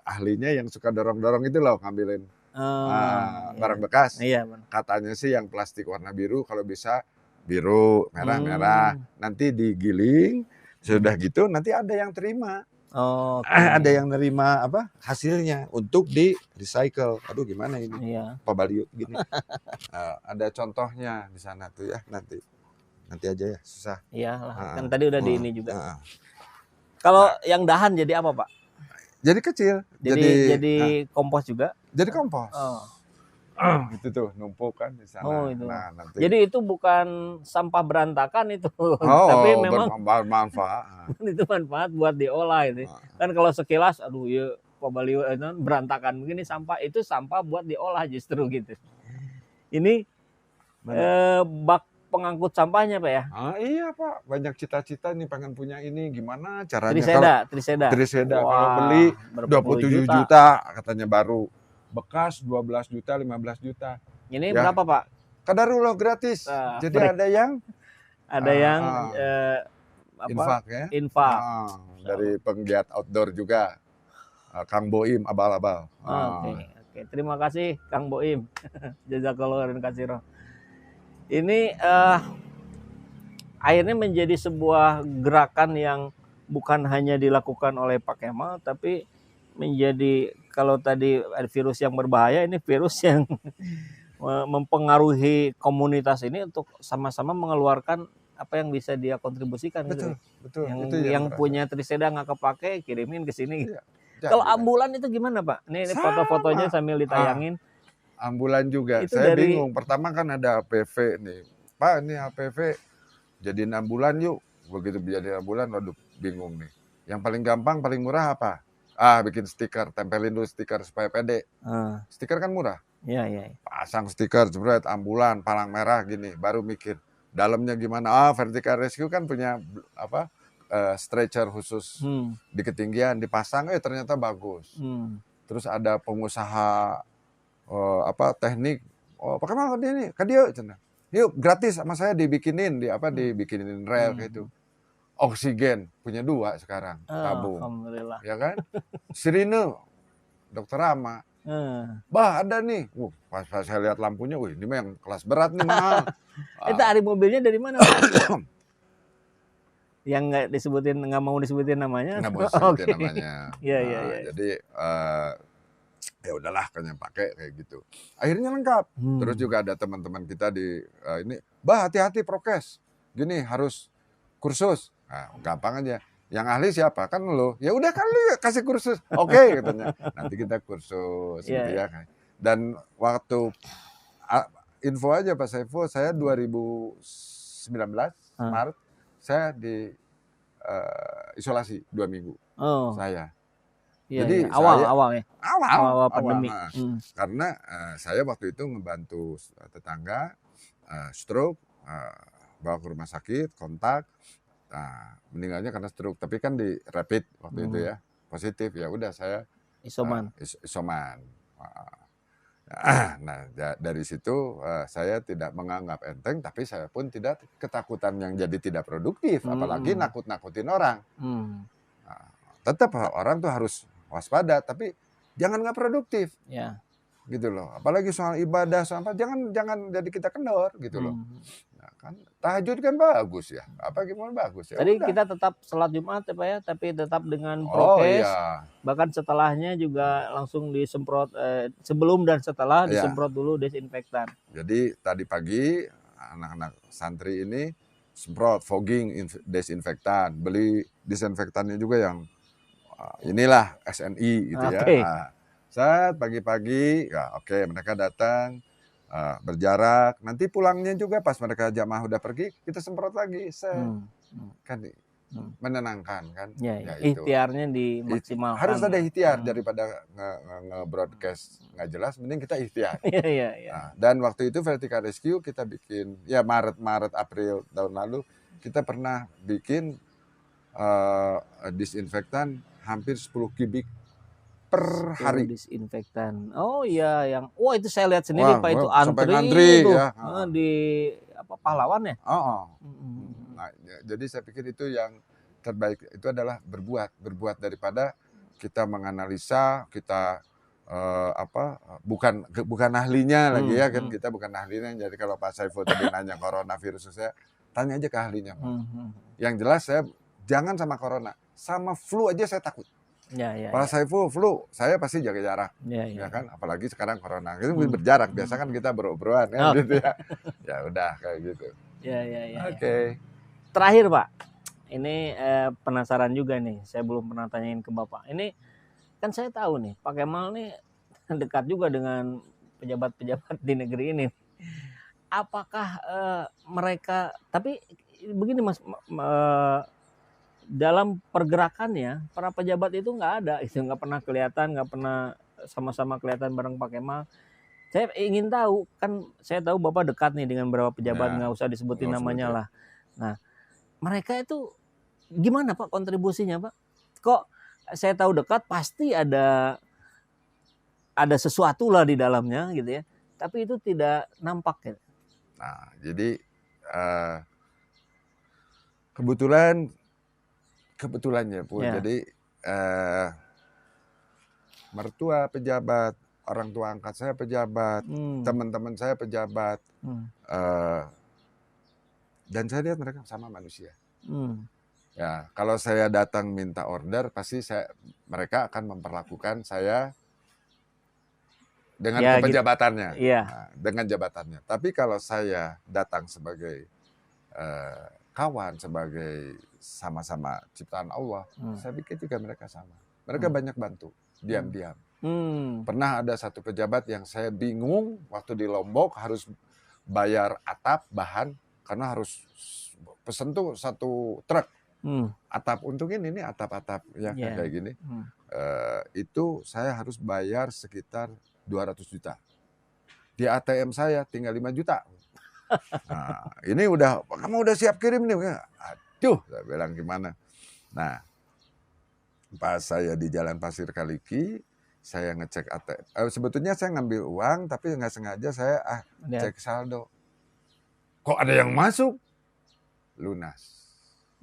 ahlinya yang suka dorong-dorong itu loh ngambilin barang bekas. Iya, katanya sih yang plastik warna biru kalau bisa biru, merah. Nanti digiling, sudah gitu nanti ada yang terima. Ada yang nerima apa hasilnya untuk di recycle. Aduh gimana ini? Pak Baliu gini. Ada contohnya di sana tuh ya nanti aja ya susah. Iyalah kan tadi udah di ini juga. Kalau yang dahan jadi apa Pak? Jadi kecil. Jadi kompos juga. Jadi kompos. Itu tuh numpuk kan di sana. Itu. Nah, nanti. Jadi itu bukan sampah berantakan itu, tapi memang bermanfaat. Itu manfaat buat diolah itu. Kan kalau sekilas, aduh ya Pak Baliu berantakan begini sampah itu sampah buat diolah justru gitu. Ini bak pengangkut sampahnya Pak ya? Iya Pak, banyak cita-cita nih pengen punya ini, gimana caranya? Triseda. Kalau beli 27 juta katanya baru, bekas 12 juta, 15 juta. Ini berapa Pak? Kadarullah gratis. Jadi ada yang infak ya? Infak. Dari penggiat outdoor juga, Kang Boim, abal-abal. Oke. Terima kasih Kang Boim. Jazakallah khairan katsira. Ini akhirnya menjadi sebuah gerakan yang bukan hanya dilakukan oleh Pak Kemal, tapi menjadi kalau tadi virus yang berbahaya, ini virus yang mempengaruhi komunitas ini untuk sama-sama mengeluarkan apa yang bisa dia kontribusikan. Betul. Yang punya Triseda nggak kepake, kirimin ke sini. Kalau ambulan itu gimana Pak? Ini foto-fotonya sambil ditayangin. Ambulan juga. Itu saya bingung. Pertama kan ada APV nih. Pak ini APV jadiin ambulan yuk. Begitu jadi ambulan, waduh bingung nih. Yang paling gampang, paling murah apa? Bikin stiker. Tempelin dulu stiker supaya pede. Stiker kan murah. Iya. Pasang stiker, jebret, ambulan, palang merah gini. Baru mikir. Dalamnya gimana? Vertical Rescue kan punya apa? Stretcher khusus di ketinggian. Dipasang, ternyata bagus. Terus ada pengusaha teknik, pakai mana ini? Dia yuk gratis sama saya dibikinin dibikinin rel gitu. Oksigen punya 2 sekarang tabung. Alhamdulillah. Ya kan? Sirine Dokter Rama. Bah ada nih. Pas saya lihat lampunya, ini mah yang kelas berat nih mahal. Itu ari mobilnya dari mana? Yang nggak mau disebutin namanya. Nggak mau disebutin namanya. Iya. Jadi ya udahlah kayaknya pakai kayak gitu. Akhirnya lengkap. Terus juga ada teman-teman kita di ini, bah hati-hati prokes. Gini harus kursus. Nah, gampang aja. Yang ahli siapa? Kan lo. Ya udah kan lu kasih kursus. Oke, katanya. Nanti kita kursus gitu ya. Dan waktu info aja Pak Saiful, saya 2019 Maret saya di isolasi 2 minggu. Saya. Jadi awal pandemi. Karena saya waktu itu ngebantu tetangga stroke, bawa ke rumah sakit, kontak, meninggalnya karena stroke. Tapi kan di rapid waktu itu ya, positif. Ya udah saya isoman. Nah dari situ saya tidak menganggap enteng, tapi saya pun tidak ketakutan yang jadi tidak produktif, apalagi nakut-nakutin orang. tetap orang tuh harus waspada, tapi jangan nggak produktif. Ya. Gitu loh. Apalagi soal ibadah, soal apa, jangan jadi kita kendor gitu loh. Nah, kan tahajud kan bagus ya. Apa gimana bagus ya. Tadi udah. kita tetap sholat Jumat ya Pak ya, tapi tetap dengan Oh prokes. iya. Bahkan setelahnya juga langsung disemprot, sebelum dan setelah Iya. disemprot dulu desinfektan. Jadi tadi pagi anak-anak santri ini semprot fogging desinfektan, beli disinfektannya juga yang inilah SNI gitu ya. Nah, saat pagi-pagi ya oke, mereka datang berjarak, nanti pulangnya juga pas mereka jamaah udah pergi kita semprot lagi. Kan menenangkan kan. Ya, ikhtiarnya dimaksimalkan. Harus ada ikhtiar daripada nge-broadcast nggak jelas, mending kita ikhtiar. Nah, dan waktu itu Vertical Rescue kita bikin ya Maret April tahun lalu kita pernah bikin disinfektan hampir 10 kubik per hari. Disinfektan. Oh iya, yang wah itu saya lihat sendiri Pak, itu antri itu, ya. Di apa Pahlawan ya? Nah, jadi saya pikir itu yang terbaik itu adalah berbuat daripada kita menganalisa, kita bukan ahlinya lagi ya kan, kita bukan ahlinya. Jadi kalau Pak Saiful tadi nanya coronavirus, saya tanya aja ke ahlinya. Yang jelas saya jangan sama corona, sama flu aja saya takut. Pak Saiful flu, saya pasti jaga jarak, ya kan. Apalagi sekarang corona, itu berjarak. Biasa kan kita berobrol kan, gitu ya. Ya udah kayak gitu. Oke. Terakhir Pak, ini penasaran juga nih. Saya belum pernah tanyain ke Bapak. Ini kan saya tahu nih, Pak Kemal nih dekat juga dengan pejabat-pejabat di negeri ini. Apakah mereka? Tapi begini Mas. Dalam pergerakannya para pejabat itu nggak ada, itu nggak pernah kelihatan, nggak pernah sama-sama kelihatan bareng Pak Kemal. Saya ingin tahu, kan saya tahu Bapak dekat nih dengan beberapa pejabat, nggak usah disebutin namanya lah. Nah, mereka itu gimana Pak kontribusinya Pak? Kok saya tahu dekat pasti ada sesuatu lah di dalamnya gitu ya, tapi itu tidak nampak ya. Nah, jadi kebetulannya pun jadi mertua pejabat, orang tua angkat saya pejabat, teman-teman saya pejabat, dan saya lihat mereka sama manusia. Ya, kalau saya datang minta order, pasti mereka akan memperlakukan saya dengan kepejabatannya, dengan jabatannya. Tapi kalau saya datang sebagai kawan, sebagai sama-sama ciptaan Allah, saya pikir juga mereka sama. Mereka banyak bantu, diam-diam. Pernah ada satu pejabat yang saya bingung waktu di Lombok harus bayar atap bahan karena harus pesen tuh 1 truk atap untuk ini atap-atap ya kayak gini. Itu saya harus bayar sekitar 200 juta. Di ATM saya tinggal 5 juta. Nah, ini kamu udah siap kirim nih. Aduh, saya bilang gimana. Nah, pas saya di Jalan Pasir Kaliki, saya ngecek ATM. Sebetulnya saya ngambil uang, tapi nggak sengaja saya cek saldo. Kok ada yang masuk? Lunas.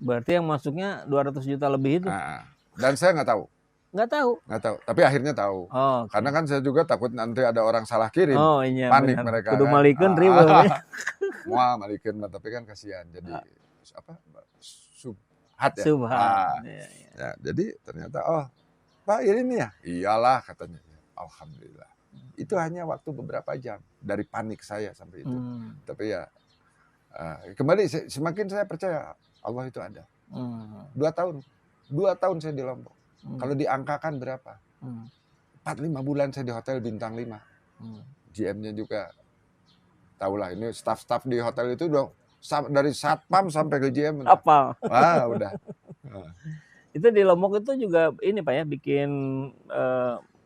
Berarti yang masuknya 200 juta lebih itu? Dan saya nggak tahu. Nggak tahu? Nggak tahu, tapi akhirnya tahu. Karena kan saya juga takut nanti ada orang salah kirim. Iya, panik benar. Mereka. Kudu malikeun ribet. Wah, malikeun, tapi kan kasihan. Jadi subhat ya. Subhat. Ya, jadi ternyata Pak ini ya? Iyalah katanya. Alhamdulillah. Itu hanya waktu beberapa jam dari panik saya sampai itu. Tapi ya kembali semakin saya percaya Allah itu ada. 2 tahun saya di Lombok. Kalau diangkakan berapa? 4-5 bulan saya di hotel bintang 5. GM-nya juga tahulah, ini staff-staff di hotel itu udah dari satpam sampai ke GM. Apa? Wah, udah. Itu di Lombok itu juga ini Pak ya, bikin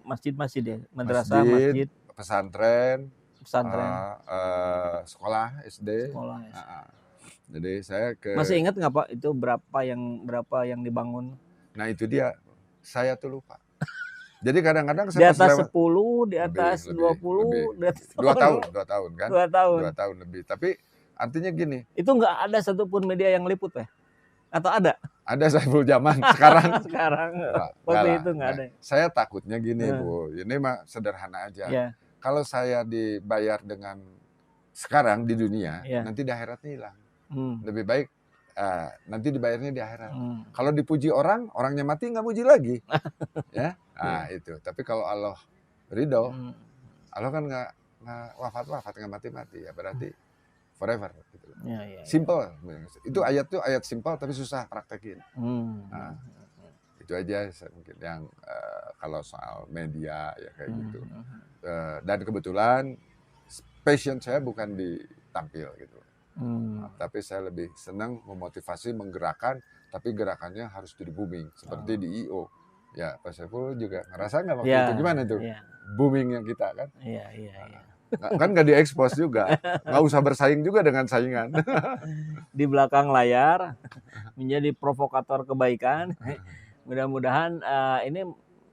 masjid-masjid ya, madrasah, masjid, pesantren, sekolah SD. Jadi saya Masih ingat nggak Pak itu berapa yang dibangun? Nah itu dia, saya tuh lupa. Jadi kadang-kadang di atas 10, di atas 20, di atas 2 tahun kan? 2 tahun. 2 tahun lebih. Tapi artinya gini. Itu nggak ada satupun media yang liput ya? Atau ada? Ada Saiful Jaman sekarang. Sekarang Wah, waktu lah. itu nggak ada. Saya takutnya gini Hmm. Bu, ini mah sederhana aja. Ya, Kalau saya dibayar dengan sekarang di dunia, ya. nanti di akhirat hilang. Hmm. Lebih baik nanti dibayarnya di akhirat. Hmm. Kalau dipuji orang, orangnya mati nggak muji lagi, ya. Itu. Tapi kalau Allah ridho, Hmm. Allah kan nggak wafat nggak mati ya berarti forever. Gitu. Ya, ya, ya. Simple. Itu ayat tuh ayat simple tapi susah praktekin. Hmm. Nah, itu aja mungkin yang kalau soal media ya kayak gitu. Dan kebetulan passion saya bukan ditampil gitu. Tapi saya lebih senang memotivasi, menggerakkan, tapi gerakannya harus jadi booming seperti di IO. Ya, Pak Saiful juga ngerasa nggak waktu itu gimana itu boomingnya kita kan? Iya. Kan nggak diekspos juga, nggak usah bersaing juga dengan saingan. Di belakang layar menjadi provokator kebaikan. Mudah-mudahan ini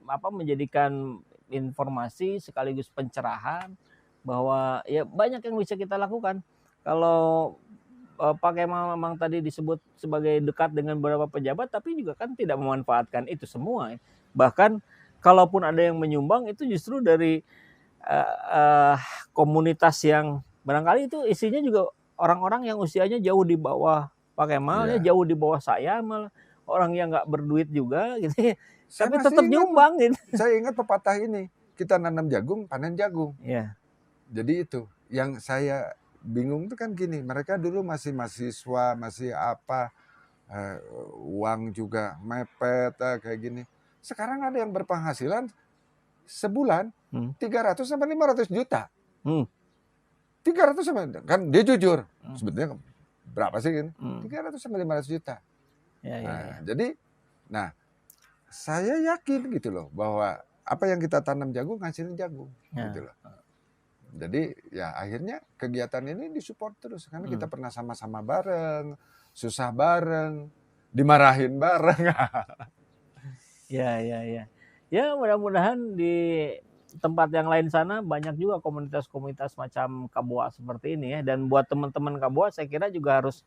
menjadikan informasi sekaligus pencerahan bahwa ya banyak yang bisa kita lakukan. Kalau Pak Kemal memang tadi disebut sebagai dekat dengan beberapa pejabat, tapi juga kan tidak memanfaatkan itu semua. Bahkan kalaupun ada yang menyumbang itu justru dari komunitas yang barangkali itu isinya juga orang-orang yang usianya jauh di bawah Pak Kemal, ya jauh di bawah saya, malah orang yang nggak berduit juga gitu. Tapi tetap nyumbang gitu. Saya ingat pepatah ini, kita nanam jagung, panen jagung. Ya. Jadi itu yang saya bingung tuh kan gini, mereka dulu masih mahasiswa, masih uang juga mepet kayak gini. Sekarang ada yang berpenghasilan sebulan 300 sampai 500 juta. 300 sampai, kan dia jujur. Sebetulnya berapa sih kan? 300 sampai 500 juta. Ya. Jadi, saya yakin gitu loh bahwa apa yang kita tanam jagung hasilnya jagung, gitu loh. Jadi ya akhirnya kegiatan ini disupport terus karena kita pernah sama-sama bareng, susah bareng, dimarahin bareng. Ya. Ya mudah-mudahan di tempat yang lain sana banyak juga komunitas-komunitas macam Kaboa seperti ini ya. Dan buat teman-teman Kaboa saya kira juga harus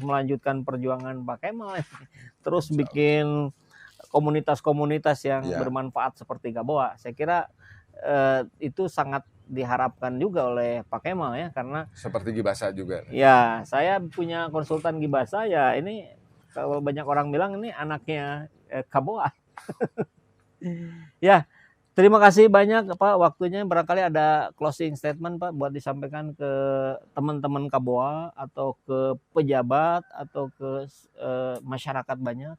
melanjutkan perjuangan Pak Kemal. Terus bikin komunitas-komunitas yang bermanfaat seperti Kaboa. Saya kira itu sangat diharapkan juga oleh Pak Kemal ya, karena seperti Gibasa juga. Ya, saya punya konsultan Gibasa ya, ini kalau banyak orang bilang ini anaknya Kaboa. Ya, terima kasih banyak Pak waktunya. Barangkali ada closing statement Pak buat disampaikan ke teman-teman Kaboa atau ke pejabat atau ke masyarakat banyak.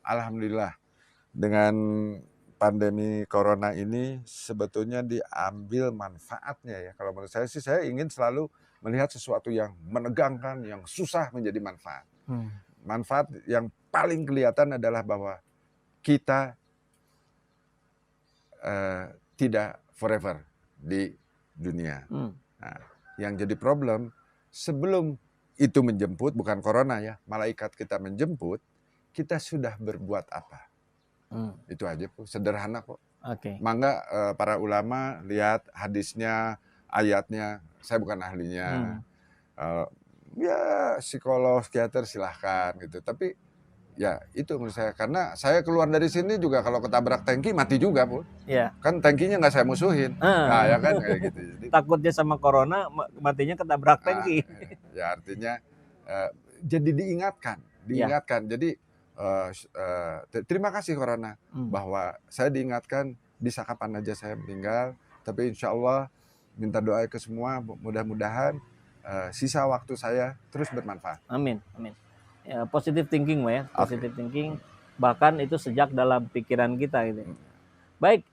Alhamdulillah dengan pandemi corona ini sebetulnya diambil manfaatnya ya. Kalau menurut saya sih, saya ingin selalu melihat sesuatu yang menegangkan, yang susah menjadi manfaat. Manfaat yang paling kelihatan adalah bahwa kita tidak forever di dunia. Yang jadi problem sebelum itu menjemput, bukan corona ya, malaikat kita menjemput, kita sudah berbuat apa? Itu aja kok, sederhana kok. Mangga para ulama lihat hadisnya, ayatnya. Saya bukan ahlinya. Ya psikolog, psikiater silahkan gitu. Tapi ya itu menurut saya, karena saya keluar dari sini juga kalau ketabrak tangki mati juga pun. Kan tangkinya nggak saya musuhin. Nah ya kan kayak gitu. Jadi, takutnya sama corona matinya ketabrak tangki. Ya artinya jadi diingatkan. Jadi terima kasih corona bahwa saya diingatkan bisa kapan aja saya meninggal, tapi insya Allah minta doa ke semua, mudah-mudahan sisa waktu saya terus bermanfaat. Amin. Ya, positive thinking ya, positive thinking, bahkan itu sejak dalam pikiran kita gitu. Baik,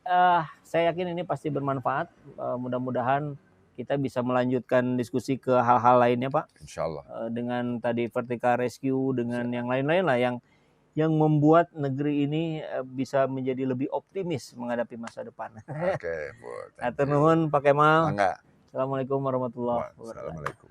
saya yakin ini pasti bermanfaat. Mudah-mudahan kita bisa melanjutkan diskusi ke hal-hal lainnya Pak. Insya Allah. Dengan tadi vertical rescue, dengan yang lain-lain lah yang membuat negeri ini bisa menjadi lebih optimis menghadapi masa depan. Oke, Bu. Atur nuhun Pak Kemal. Enggak. Assalamualaikum warahmatullahi wabarakatuh. Assalamualaikum.